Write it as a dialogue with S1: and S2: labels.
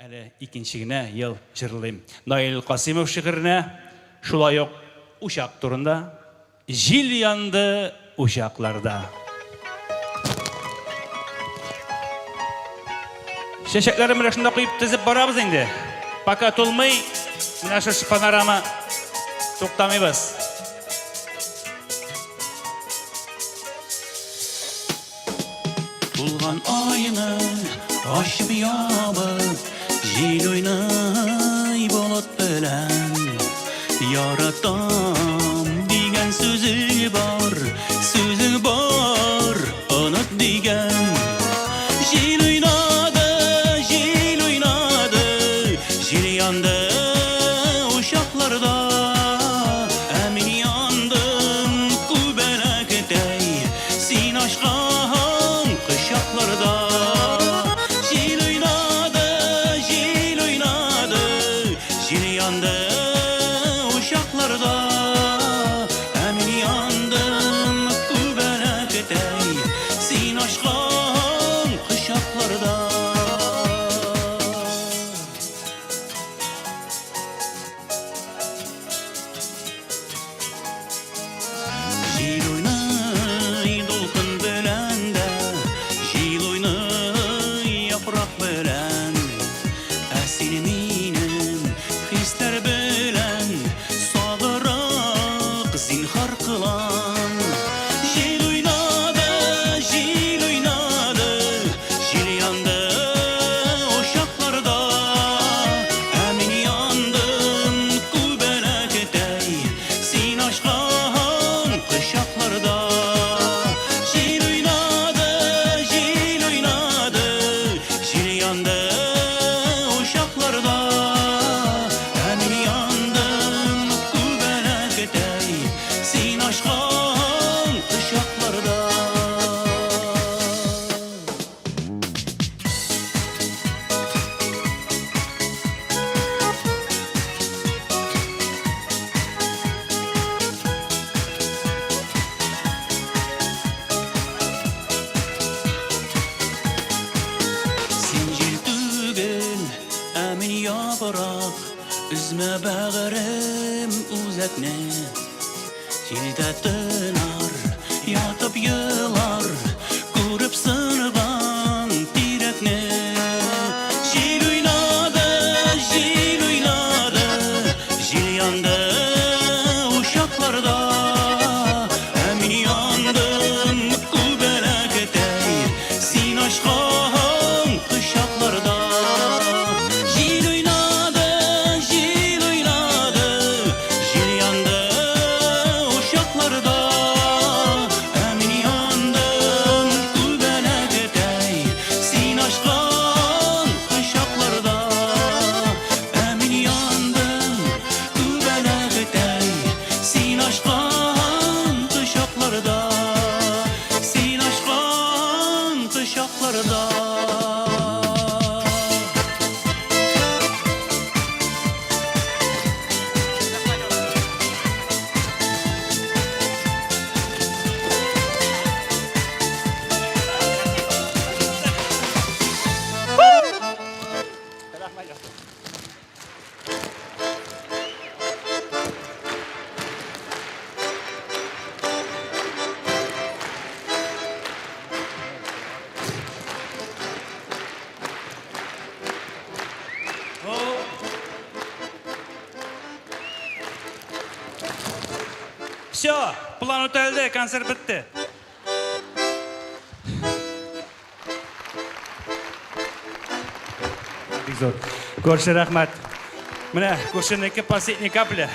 S1: әлі икенчігіне ел жырлайым. Наил Қасимов шығырына шулай оқ ұшақ турында, жил янды ұшақларда. Шешеклерім рәшінде қойып тізіп барабыз енді. Пока толмай, наша панорама тоқтамайбыз. Булган айны ашып ябып, жил ойнай болот белән. Яратам дигән сүзе бар, онут дигән. Жил уйнады, жил янды ушакларда. Әмин яндым күбәләктәй, син ашкан кышакларда. Жил уйнады, жил янды ушакларда. Әмин яндым күбәләктәй, син ашкан кышакларда. Жил уйнай долкын белән дә, жил уйнай япрак белән. Ә син минем хисләр белән сагырак зинһар кылам. Жил уйнады, жил янды ушакларда. Ә мин яндым күбәләктәй, син ашкан кышакларда. Жил уйнады, жил янды ушакларда. Ә мин яндым күбәләктәй, син ашкан кышакларда. Син жил түгел, ә мин япрак, үзмә бәгърем үзәкне. Җилдә тынар, ятып елар, күреп сынган тирәкне. Жил уйнады, жил янды ушакларда. Ә мин яндым күбәләктәй, син ашкан кышакларда. Жил уйнады, жил янды ушакларда. Ә мин яндым күбәләктәй, син ашкан кышакларда. Ә мин яндым күбәләктәй, син ашкан кышакларда. Син ашкан кышакларда. Все, план үтәлде, концерт бітті. Көрші рахмат. Міне, көршінің последний капля.